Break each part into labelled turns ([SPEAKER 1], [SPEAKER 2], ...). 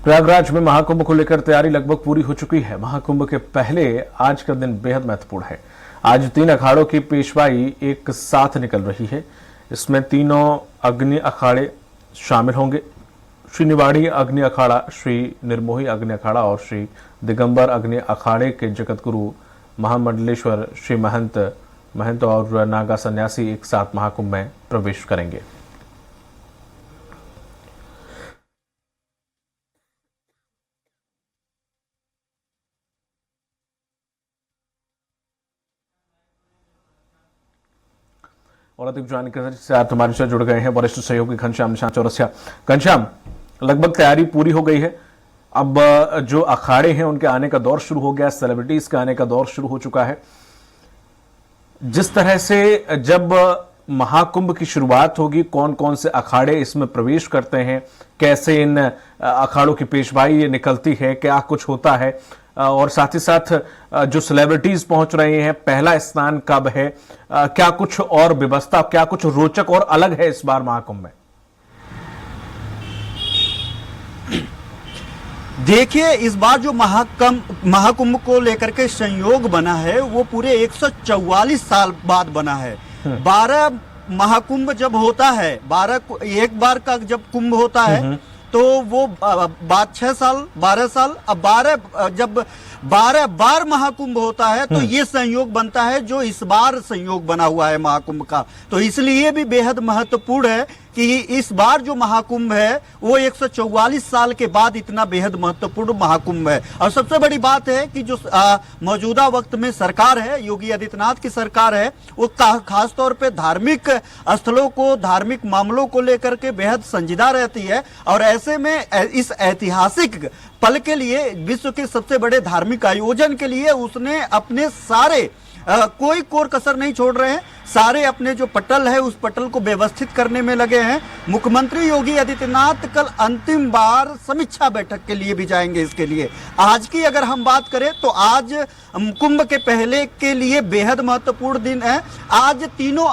[SPEAKER 1] प्रयागराज में महाकुंभ को लेकर तैयारी लगभग पूरी हो चुकी है। महाकुंभ के पहले आज का दिन बेहद महत्वपूर्ण है। आज 3 अखाड़ों की पेशवाई एक साथ निकल रही है। इसमें तीनों अग्नि अखाड़े शामिल होंगे। श्री निवाड़ी अग्नि अखाड़ा, श्री निर्मोही अग्नि अखाड़ा और श्री दिगंबर अग्नि अखाड़े के जगतगुरु महामंडलेश्वर श्री महंत और नागा सन्यासी एक साथ महाकुंभ में प्रवेश करेंगे। और अधिक जानकारी से आप हमारे साथ जुड़ गए हैं वरिष्ठ सहयोगी घनश्याम निशांत चौरसिया। घनश्याम, लगभग तैयारी पूरी हो गई है। अब जो अखाड़े हैं उनके आने का दौर शुरू हो गया, सेलिब्रिटीज के आने का दौर शुरू हो चुका है। जिस तरह से जब महाकुंभ की शुरुआत होगी, कौन कौन से अखाड़े इसमें प्रवेश करते हैं, कैसे इन अखाड़ों की पेशवाई निकलती है, क्या कुछ होता है, और साथ ही साथ जो सेलिब्रिटीज पहुंच रहे हैं, पहला स्नान कब है, क्या कुछ और व्यवस्था, क्या कुछ रोचक और अलग है इस बार महाकुंभ में?
[SPEAKER 2] देखिए, इस बार जो महाकुंभ को लेकर के संयोग बना है वो पूरे 144 साल बाद बना है। 12 महाकुंभ जब होता है, एक बार का जब कुंभ होता है तो वो बाद 6 साल 12 साल, अब 12 बार महाकुंभ होता है तो ये संयोग बनता है जो इस बार संयोग बना हुआ है महाकुंभ का। तो इसलिए भी बेहद महत्वपूर्ण है कि इस बार जो महाकुंभ है वो 144 साल के बाद इतना बेहद महत्वपूर्ण महाकुंभ है। और सबसे बड़ी बात है कि जो मौजूदा वक्त में सरकार है, योगी आदित्यनाथ की सरकार है, वो खास तौर पे धार्मिक स्थलों को, धार्मिक मामलों को लेकर के बेहद संजीदा रहती है। और ऐसे में इस ऐतिहासिक पल के लिए, विश्व के सबसे बड़े धार्मिक आयोजन के लिए उसने अपने सारे कोई कोर कसर नहीं छोड़ रहे हैं। सारे अपने जो पटल है उस पटल को व्यवस्थित करने में लगे हैं। मुख्यमंत्री योगी आदित्यनाथ कल अंतिम बार समीक्षा बैठक के लिए भी जाएंगे। इसके लिए आज की अगर हम बात करें तो आज कुंभ के पहले के लिए बेहद महत्वपूर्ण दिन है। आज तीनों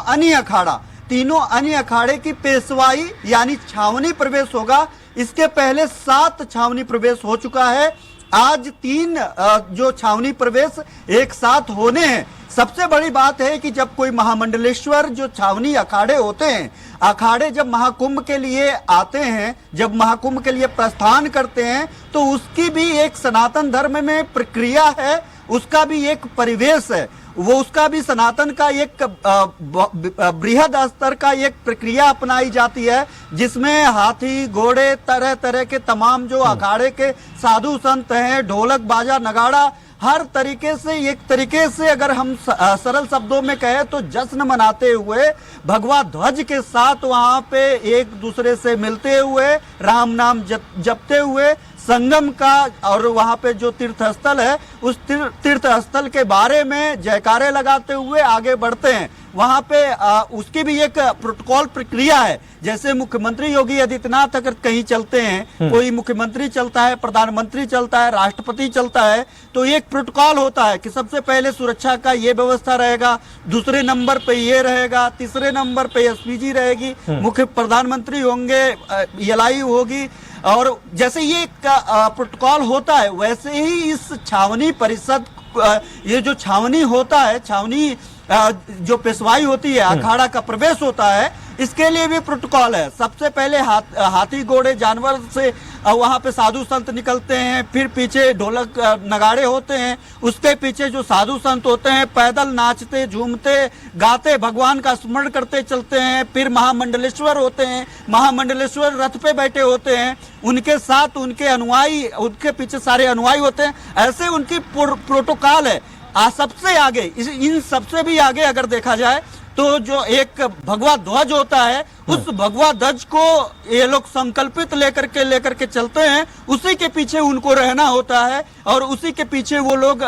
[SPEAKER 2] अन्य अखाड़े की पेशवाई यानी छावनी प्रवेश होगा। इसके पहले 7 छावनी प्रवेश हो चुका है। आज 3 जो छावनी प्रवेश एक साथ होने हैं। सबसे बड़ी बात है कि जब कोई महामंडलेश्वर जो छावनी अखाड़े होते हैं, अखाड़े जब महाकुंभ के लिए आते हैं, जब महाकुंभ के लिए प्रस्थान करते हैं तो उसकी भी एक सनातन धर्म में प्रक्रिया है, उसका भी एक परिवेश है, वो उसका भी सनातन का एक बृहद स्तर का एक प्रक्रिया अपनाई जाती है, जिसमें हाथी घोड़े तरह तरह के तमाम जो अखाड़े के साधु संत हैं, ढोलक बाजा नगाड़ा, हर तरीके से एक तरीके से अगर हम सरल शब्दों में कहें तो जश्न मनाते हुए, भगवा ध्वज के साथ वहां पे एक दूसरे से मिलते हुए, राम नाम जपते हुए संगम का, और वहां पे जो तीर्थ स्थल है उस तीर्थ स्थल के बारे में जयकारे लगाते हुए आगे बढ़ते हैं। वहां पे उसकी भी एक प्रोटोकॉल प्रक्रिया है। जैसे मुख्यमंत्री योगी आदित्यनाथ अगर कहीं चलते हैं, कोई मुख्यमंत्री चलता है, प्रधानमंत्री चलता है, राष्ट्रपति चलता है, तो एक प्रोटोकॉल होता है कि सबसे पहले सुरक्षा का ये व्यवस्था रहेगा, दूसरे नंबर पे ये रहेगा, तीसरे नंबर पे एसपीजी रहेगी, मुख्य प्रधानमंत्री होंगे, एलआई होगी। और जैसे ये प्रोटोकॉल होता है वैसे ही इस छावनी परिषद, ये जो छावनी होता है, छावनी जो पेशवाई होती है, अखाड़ा का प्रवेश होता है, इसके लिए भी प्रोटोकॉल है। सबसे पहले हाथी घोड़े जानवर से वहां पे साधु संत निकलते हैं, फिर पीछे ढोलक नगाड़े होते हैं, उसके पीछे जो साधु संत होते हैं पैदल नाचते झूमते गाते भगवान का स्मरण करते चलते हैं। फिर महामंडलेश्वर होते हैं, महामंडलेश्वर रथ पे बैठे होते हैं, उनके साथ उनके अनुयायी, उनके पीछे सारे अनुयायी होते हैं। ऐसे उनकी प्रोटोकॉल है। सबसे आगे, इन सबसे भी आगे अगर देखा जाए तो जो एक भगवा ध्वज होता है, उस भगवा ध्वज को ये लोग संकल्पित लेकर के चलते हैं, उसी के पीछे उनको रहना होता है और उसी के पीछे वो लोग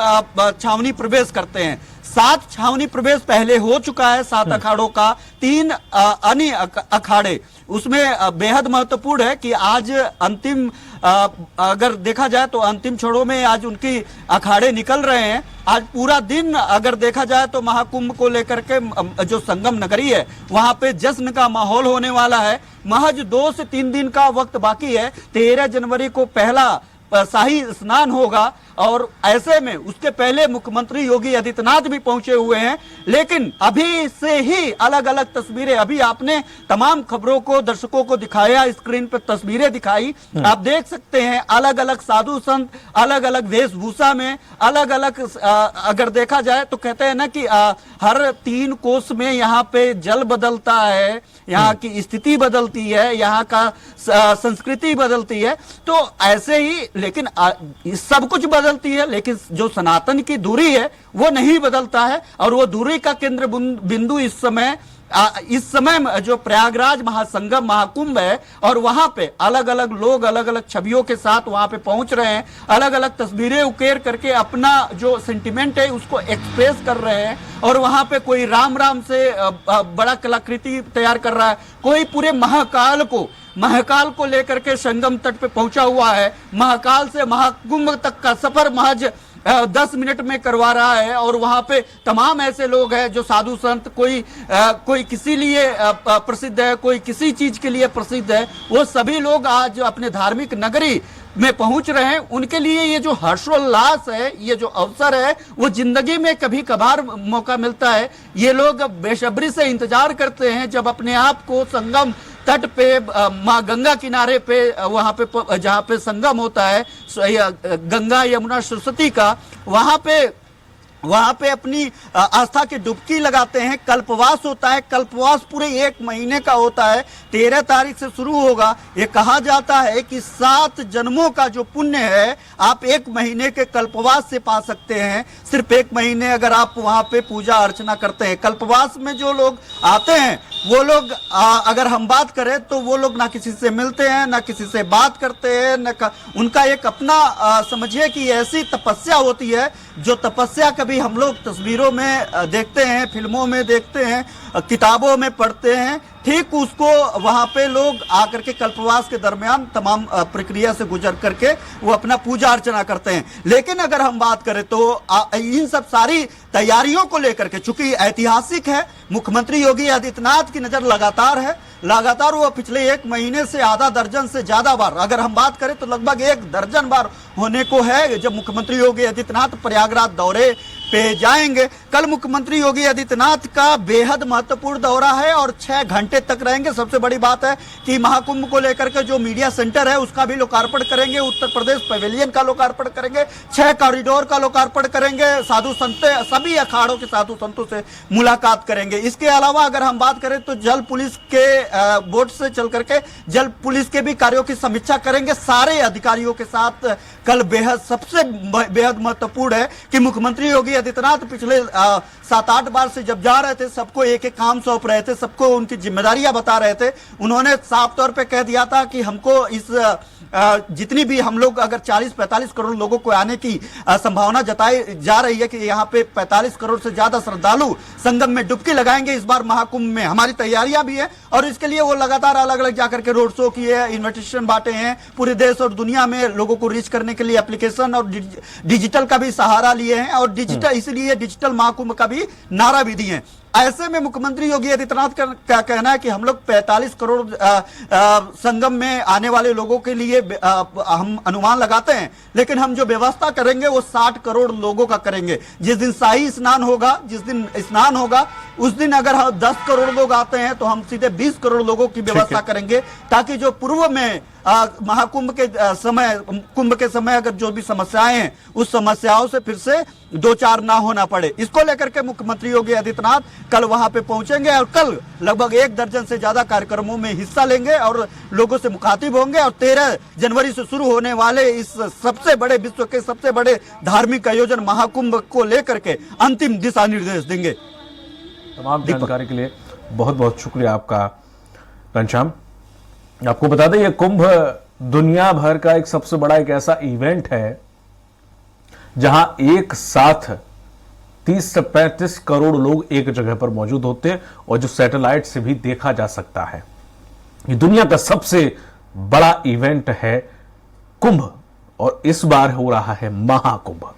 [SPEAKER 2] छावनी प्रवेश करते हैं। 7 छावनी प्रवेश पहले हो चुका है 7 अखाड़ों का, 3 अन्य अखाड़े उसमें बेहद महत्वपूर्ण है कि आज अंतिम अगर देखा जाए तो अंतिम क्षणों में आज उनकी अखाड़े निकल रहे हैं। आज पूरा दिन अगर देखा जाए तो महाकुंभ को लेकर के जो संगम नगरी है वहां पे जश्न का माहौल होने वाला है। महज 2 से 3 दिन का वक्त बाकी है। 13 जनवरी को पहला शाही स्नान होगा और ऐसे में उसके पहले मुख्यमंत्री योगी आदित्यनाथ भी पहुंचे हुए हैं। लेकिन अभी से ही अलग अलग तस्वीरें, अभी आपने तमाम खबरों को दर्शकों को दिखाया, स्क्रीन पर तस्वीरें दिखाई, आप देख सकते हैं अलग अलग साधु संत अलग अलग वेशभूषा में, अलग अलग अगर देखा जाए तो कहते हैं ना कि हर 3 कोस में यहाँ पे जल बदलता है, यहाँ की स्थिति बदलती है, यहाँ का संस्कृति बदलती है। तो ऐसे ही लेकिन सब कुछ बदलती है, लेकिन जो सनातन की दूरी है वो नहीं बदलता है। और वो दूरी का केंद्र बिंदु इस समय जो प्रयागराज महासंगम महाकुंभ है और वहां पे अलग अलग लोग अलग अलग छवियों के साथ वहां पे पहुंच रहे हैं, अलग अलग तस्वीरें उकेर करके अपना जो सेंटिमेंट है उसको एक्सप्रेस कर रहे हैं। और वहां पे कोई राम राम से बड़ा कलाकृति तैयार कर रहा है, कोई पूरे महाकाल को लेकर के संगम तट पे पहुंचा हुआ है। महाकाल से महाकुंभ तक का सफर महज 10 मिनट में करवा रहा है। और वहां पे तमाम ऐसे लोग हैं जो साधु संत, कोई किसी लिए प्रसिद्ध है, कोई किसी चीज के लिए प्रसिद्ध है, वो सभी लोग आज अपने धार्मिक नगरी में पहुंच रहे हैं। उनके लिए ये जो हर्षोल्लास है, ये जो अवसर है, वो जिंदगी में कभी कभार मौका मिलता है। ये लोग बेसब्री से इंतजार करते हैं जब अपने आप को संगम तट पे माँ गंगा किनारे पे वहां पे जहाँ पे संगम होता है गंगा यमुना सरस्वती का, वहां पे अपनी आस्था की डुबकी लगाते हैं। कल्पवास होता है, कल्पवास पूरे 1 महीने का होता है, 13 तारीख से शुरू होगा। ये कहा जाता है कि 7 जन्मों का जो पुण्य है आप 1 महीने के कल्पवास से पा सकते हैं। सिर्फ 1 महीने अगर आप वहां पे पूजा अर्चना करते हैं। कल्पवास में जो लोग आते हैं वो लोग अगर हम बात करें तो वो लोग ना किसी से मिलते हैं, ना किसी से बात करते हैं, उनका एक अपना समझिए कि ऐसी तपस्या होती है जो तपस्या कभी हम लोग तस्वीरों में देखते हैं, फिल्मों में देखते हैं, किताबों में पढ़ते हैं। ठीक उसको वहां पे लोग आकर के कल्पवास के दरमियान तमाम प्रक्रिया से गुजर करके वो अपना पूजा अर्चना करते हैं। लेकिन अगर हम बात करें तो इन सब सारी तैयारियों को लेकर के, चूंकि ऐतिहासिक है, मुख्यमंत्री योगी आदित्यनाथ की नजर लगातार है। लगातार वो पिछले 1 महीने से आधा दर्जन से ज्यादा बार, अगर हम बात करें तो लगभग 1 दर्जन बार होने को है जब मुख्यमंत्री योगी आदित्यनाथ प्रयागराज दौरे पे जाएंगे। कल मुख्यमंत्री योगी आदित्यनाथ का बेहद महत्वपूर्ण दौरा है और 6 घंटे तक रहेंगे। सबसे बड़ी बात है कि महाकुंभ को लेकर के जो मीडिया सेंटर है उसका भी लोकार्पण करेंगे, उत्तर प्रदेश पवेलियन का लोकार्पण करेंगे, 6 कॉरिडोर का लोकार्पण करेंगे, साधु संत सभी अखाड़ों के साधु संतों से मुलाकात करेंगे। इसके अलावा अगर हम बात करें तो जल पुलिस के बोर्ड से चल करके जल पुलिस के भी कार्यों की समीक्षा करेंगे सारे अधिकारियों के साथ। कल सबसे बेहद महत्वपूर्ण है कि मुख्यमंत्री योगी आदित्यनाथ पिछले 7-8 बार से जब जा रहे थे सबको एक एक काम सौंप रहे थे, सबको उनकी जिम्मेदारियां बता रहे थे। उन्होंने साफ तौर पे कह दिया था कि हमको इस जितनी भी हम लोग अगर 40-45 करोड़ लोगों को आने की संभावना जताई जा रही है कि यहाँ पे 45 करोड़ से ज्यादा श्रद्धालु संगम में डुबकी लगाएंगे इस बार महाकुंभ में। हमारी तैयारियां भी है और इसके लिए वो लगातार अलग अलग जाकर के रोड शो किए, इन्विटेशन बांटे हैं, पूरे देश और दुनिया में लोगों को रीच करने के लिए एप्लीकेशन और डिजिटल का भी सहारा लिए हैं और इसलिए डिजिटल महाकुंभ का भी नारा भी दिए हैं। ऐसे में मुख्यमंत्री योगी आदित्यनाथ का क्या कहना है कि हम लोग 45 करोड़ संगम में आने वाले लोगों के लिए हम अनुमान लगाते हैं, लेकिन हम जो व्यवस्था करेंगे वो 60 करोड़ लोगों का करेंगे। जिस दिन शाही स्नान होगा, जिस दिन स्नान होगा उस दिन अगर 10 करोड़ लोग आते हैं तो हम सीधे 20 करोड़ लोगों की व्यवस्था करेंगे, ताकि जो पूर्व में महाकुंभ के कुंभ के समय अगर जो भी समस्याएं हैं उस समस्याओं से फिर से 2-4 ना होना पड़े। इसको लेकर के मुख्यमंत्री योगी आदित्यनाथ कल वहां पे पहुंचेंगे और कल लगभग 1 दर्जन से ज्यादा कार्यक्रमों में हिस्सा लेंगे और लोगों से मुखातिब होंगे और 13 जनवरी से शुरू होने वाले इस सबसे बड़े विश्व के सबसे बड़े धार्मिक आयोजन महाकुंभ को लेकर के अंतिम दिशा निर्देश देंगे।
[SPEAKER 1] तमाम जानकारी के लिए बहुत बहुत शुक्रिया आपका घनश्याम। आपको बता दें, यह कुंभ दुनिया भर का एक सबसे बड़ा एक ऐसा इवेंट है जहां एक साथ 30 से 35 करोड़ लोग एक जगह पर मौजूद होते हैं और जो सैटेलाइट से भी देखा जा सकता है। ये दुनिया का सबसे बड़ा इवेंट है कुंभ और इस बार हो रहा है महाकुंभ।